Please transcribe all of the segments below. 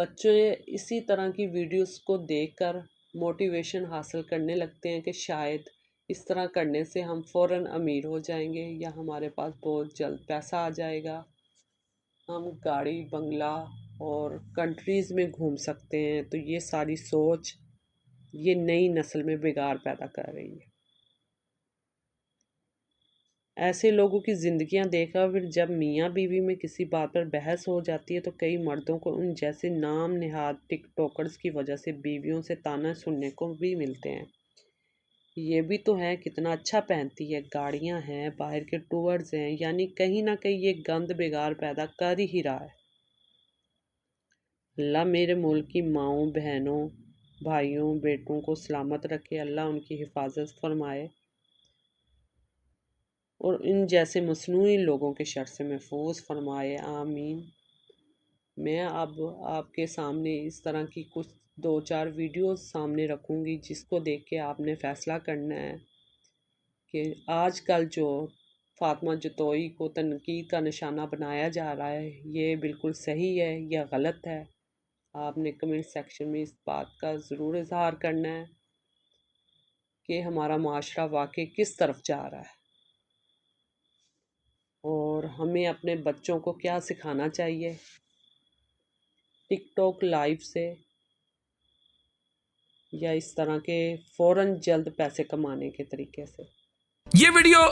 بچے اسی طرح کی ویڈیوز کو دیکھ کر موٹیویشن حاصل کرنے لگتے ہیں کہ شاید اس طرح کرنے سے ہم فوراً امیر ہو جائیں گے یا ہمارے پاس بہت جلد پیسہ آ جائے گا، ہم گاڑی بنگلہ اور کنٹریز میں گھوم سکتے ہیں۔ تو یہ ساری سوچ یہ نئی نسل میں بگاڑ پیدا کر رہی ہے۔ ایسے لوگوں کی زندگیاں دیکھا پھر جب میاں بیوی میں کسی بات پر بحث ہو جاتی ہے تو کئی مردوں کو ان جیسے نام نہاد ٹک ٹاکرز کی وجہ سے بیویوں سے طعنے سننے کو بھی ملتے ہیں۔ یہ بھی تو ہے، کتنا اچھا پہنتی ہے، گاڑیاں ہیں، باہر کے ٹورز ہیں، یعنی کہیں نہ کہیں یہ گند بگاڑ پیدا کر ہی رہا ہے۔ اللہ میرے ملک کی ماؤں، بہنوں، بھائیوں، بیٹوں کو سلامت رکھے، اللہ ان کی حفاظت فرمائے اور ان جیسے مصنوعی لوگوں کے شر سے محفوظ فرمائے، آمین۔ میں اب آپ کے سامنے اس طرح کی کچھ 2-4 ویڈیوز سامنے رکھوں گی جس کو دیکھ کے آپ نے فیصلہ کرنا ہے کہ آج کل جو فاطمہ جتوئی کو تنقید کا نشانہ بنایا جا رہا ہے یہ بالکل صحیح ہے یا غلط ہے۔ آپ نے کمنٹ سیکشن میں اس بات کا ضرور اظہار کرنا ہے کہ ہمارا معاشرہ واقعی کس طرف جا رہا ہے اور ہمیں اپنے بچوں کو کیا سکھانا چاہیے ٹک ٹاک لائیو سے یا اس طرح کے فوراً جلد پیسے کمانے کے طریقے سے۔ یہ ویڈیو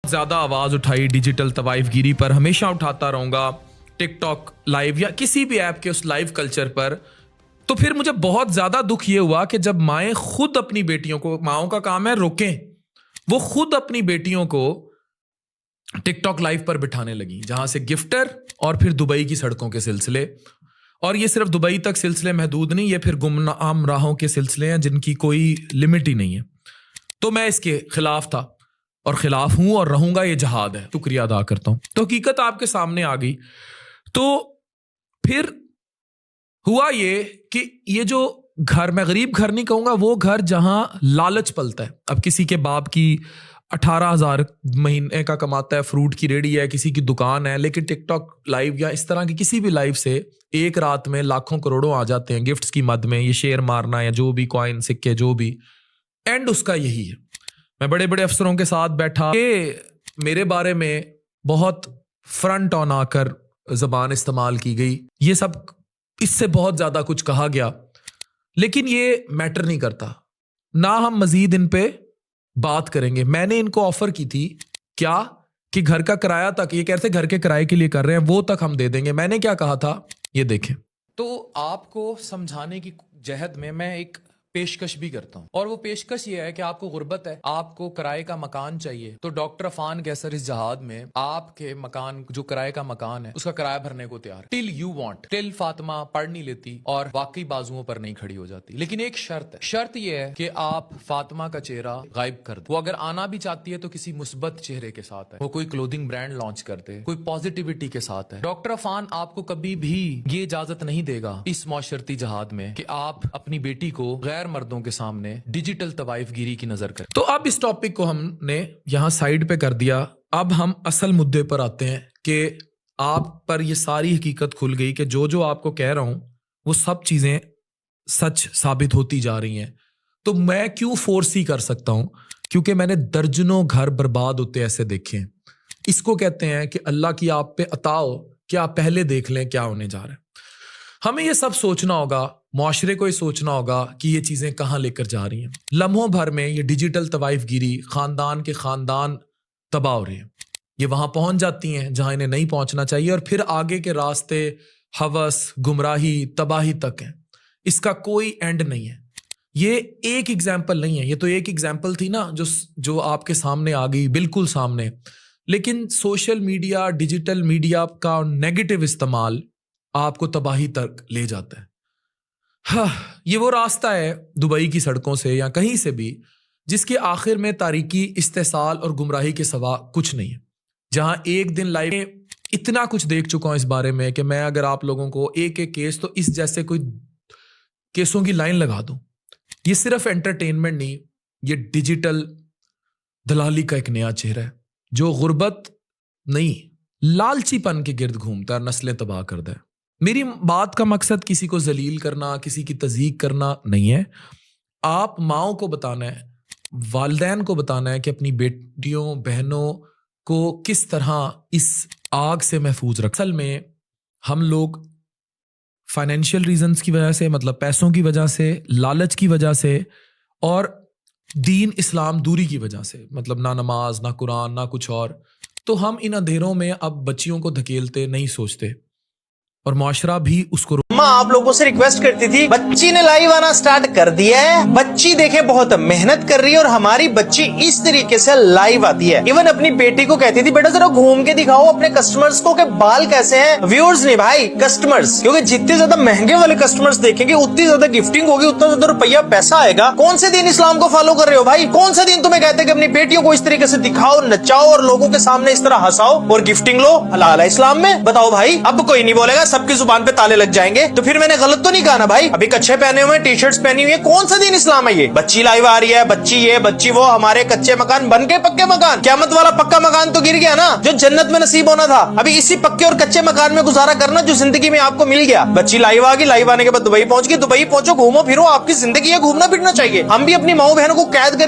زیادہ آواز اٹھائی ڈیجیٹل طوائف گیری پر، ہمیشہ اٹھاتا رہوں گا ٹک ٹاک لائیو یا کسی بھی ایپ کے اس لائیو کلچر پر۔ تو پھر مجھے بہت زیادہ دکھ یہ ہوا کہ جب مائیں خود اپنی بیٹیوں کو، ماؤں کا کام ہے روکیں، وہ خود اپنی بیٹیوں کو ٹک ٹاک لائیو پر بٹھانے لگیں، جہاں سے گفٹر اور پھر دبئی کی سڑکوں کے سلسلے، اور یہ صرف دبئی تک سلسلے محدود نہیں، یہ پھر گمنام راہوں کے سلسلے ہیں جن کی کوئی لمٹ ہی نہیں ہے۔ تو میں اس کے خلاف تھا اور خلاف ہوں اور رہوں گا، یہ جہاد ہے۔ شکریہ ادا کرتا ہوں۔ تو حقیقت آپ کے سامنے آ گئی۔ تو پھر ہوا یہ کہ یہ جو گھر، میں غریب گھر نہیں کہوں گا، وہ گھر جہاں لالچ پلتا ہے۔ اب کسی کے باپ کی 18,000 مہینے کا کماتا ہے، فروٹ کی ریڑھی ہے، کسی کی دکان ہے، لیکن ٹک ٹاک لائیو یا اس طرح کی کسی بھی لائیو سے ایک رات میں لاکھوں کروڑوں آ جاتے ہیں گفٹس کی مد میں، یہ شیئر مارنا یا جو بھی کوائن سکے جو بھی، اینڈ اس کا یہی ہے۔ میں بڑے بڑے افسروں کے ساتھ بیٹھا کہ میرے بارے میں بہت فرنٹ آن آ کر زبان استعمال کی گئی، یہ سب اس سے بہت زیادہ کچھ کہا گیا، لیکن یہ میٹر نہیں کرتا، نہ ہم مزید ان پہ بات کریں گے۔ میں نے ان کو آفر کی تھی کیا کہ گھر کا کرایہ تک، یہ کہتے گھر کے کرائے کے لیے کر رہے ہیں، وہ تک ہم دے دیں گے۔ میں نے کیا کہا تھا یہ دیکھیں۔ تو آپ کو سمجھانے کی جہد میں ایک پیشکش بھی کرتا ہوں، اور وہ پیشکش یہ ہے کہ آپ کو غربت ہے، آپ کو کرائے کا مکان چاہیے، تو ڈاکٹر عفان کیسر اس جہاد میں آپ کے مکان، جو کرائے کا مکان ہے، اس کا کرایہ بھرنے کو تیار، ٹل یو وانٹ، ٹل فاطمہ پڑھ نہیں لیتی اور واقعی بازوؤں پر نہیں کھڑی ہو جاتی، لیکن ایک شرط ہے، شرط یہ ہے کہ آپ فاطمہ کا چہرہ غائب کر دو۔ وہ اگر آنا بھی چاہتی ہے تو کسی مثبت چہرے کے ساتھ ہے، وہ کوئی کلودنگ برانڈ لانچ کر دے، کوئی پازیٹیوٹی کے ساتھ ہے۔ ڈاکٹر عفان آپ کو کبھی بھی یہ اجازت نہیں دے گا اس معاشرتی جہاد میں کہ آپ اپنی بیٹی کو غیر مردوں کے سامنے ڈیجیٹل طوائف گیری کی نظر کریں۔ تو اب اس ٹاپک کو ہم نے یہاں سائیڈ پہ کر دیا، اب ہم اصل مدے پر آتے ہیں کہ آپ پر یہ ساری حقیقت کھل گئی کہ جو آپ کو کہہ رہا ہوں وہ سب چیزیں سچ ثابت ہوتی جا رہی ہیں۔ تو میں کیوں فورس ہی کر سکتا ہوں؟ کیونکہ میں نے درجنوں گھر برباد ہوتے ایسے دیکھے ہیں۔ اس کو کہتے ہیں کہ اللہ کی آپ پہ عطا ہو کہ آپ پہلے دیکھ لیں کیا ہونے جا رہا ہے۔ ہمیں یہ سب سوچنا ہوگا، معاشرے کو یہ سوچنا ہوگا کہ یہ چیزیں کہاں لے کر جا رہی ہیں۔ لمحوں بھر میں یہ ڈیجیٹل طوائف گیری خاندان کے خاندان تباہ ہو رہے ہیں، یہ وہاں پہنچ جاتی ہیں جہاں انہیں نہیں پہنچنا چاہیے، اور پھر آگے کے راستے ہوس، گمراہی، تباہی تک ہیں۔ اس کا کوئی اینڈ نہیں ہے۔ یہ ایک ایگزامپل نہیں ہے, یہ تو ایک ایگزامپل تھی نا جو آپ کے سامنے آ گئی, بالکل سامنے. لیکن سوشل میڈیا, ڈیجیٹل میڈیا کا نیگیٹو استعمال آپ کو تباہی تک لے جاتا ہے. ہاں, یہ وہ راستہ ہے دبئی کی سڑکوں سے یا کہیں سے بھی جس کے آخر میں تاریکی, استحصال اور گمراہی کے سوا کچھ نہیں ہے. جہاں ایک دن لائیو میں اتنا کچھ دیکھ چکا ہوں اس بارے میں کہ میں اگر آپ لوگوں کو ایک ایک کیس تو اس جیسے کوئی کیسوں کی لائن لگا دوں. یہ صرف انٹرٹینمنٹ نہیں, یہ ڈیجیٹل دلالی کا ایک نیا چہرہ ہے جو غربت نہیں, لالچی پن کے گرد گھومتا ہے, نسلیں تباہ کرتا ہے. میری بات کا مقصد کسی کو ذلیل کرنا, کسی کی تضحیق کرنا نہیں ہے. آپ ماؤں کو بتانا ہے, والدین کو بتانا ہے کہ اپنی بیٹیوں بہنوں کو کس طرح اس آگ سے محفوظ رکھ. اصل میں ہم لوگ فائنینشیل ریزنز کی وجہ سے, مطلب پیسوں کی وجہ سے, لالچ کی وجہ سے اور دین اسلام دوری کی وجہ سے, مطلب نہ نماز, نہ قرآن, نہ کچھ اور, تو ہم ان اندھیروں میں اب بچیوں کو دھکیلتے نہیں سوچتے اور معاشرہ بھی اس کو. آپ لوگوں سے ریکویسٹ کرتی تھی, بچی نے لائیو آنا سٹارٹ کر دیا ہے. بچی دیکھے بہت محنت کر رہی ہے اور ہماری بچی اس طریقے سے لائیو آتی ہے. ایون اپنی بیٹی کو کہتی تھی بیٹا ذرا گھوم کے دکھاؤ اپنے کسٹمرز کو کہ بال کیسے ہیں. ویورز نہیں بھائی, کسٹمرز, کیونکہ جتنے زیادہ مہنگے والے کسٹمرز دیکھیں گے اتنی زیادہ گفٹنگ ہوگی, اتنا زیادہ روپیہ پیسہ آئے گا. کون سے دین اسلام کو فالو کر رہے ہو بھائی؟ کون سے دین تمہیں کہتے ہیں کہ اپنی بیٹیوں کو اس طریقے سے دکھاؤ, نچاؤ اور لوگوں کے سامنے اس طرح ہنساؤ اور گفٹنگ لو؟ حلال ہے اسلام میں؟ بتاؤ بھائی. اب کوئی نہیں بولے گا, سب کی زبان پہ تالے لگ جائیں گے. تو پھر میں نے غلط تو نہیں کہا نا بھائی؟ ابھی کچھے پہنے ہوئے, ٹی شرٹس پہنی ہوئی ہے, کون سا دین اسلام ہے یہ؟ بچی لائیو آ رہی ہے, بچی یہ بچی وہ, ہمارے کچے مکان بن کے پکے مکان. قیامت والا پکا مکان تو گر گیا نا جو جنت میں نصیب ہونا تھا. ابھی اسی پکے اور کچے مکان میں گزارا کرنا جو زندگی میں آپ کو مل گیا. بچی لائیو آ گئی, لائیو آنے کے بعد دبئی پہنچ گئی, دبئی پہنچو گھومو پھرو, آپ کی زندگی ہے, گھومنا پھرنا چاہیے. ہم بھی اپنی ماؤں بہنوں کو قید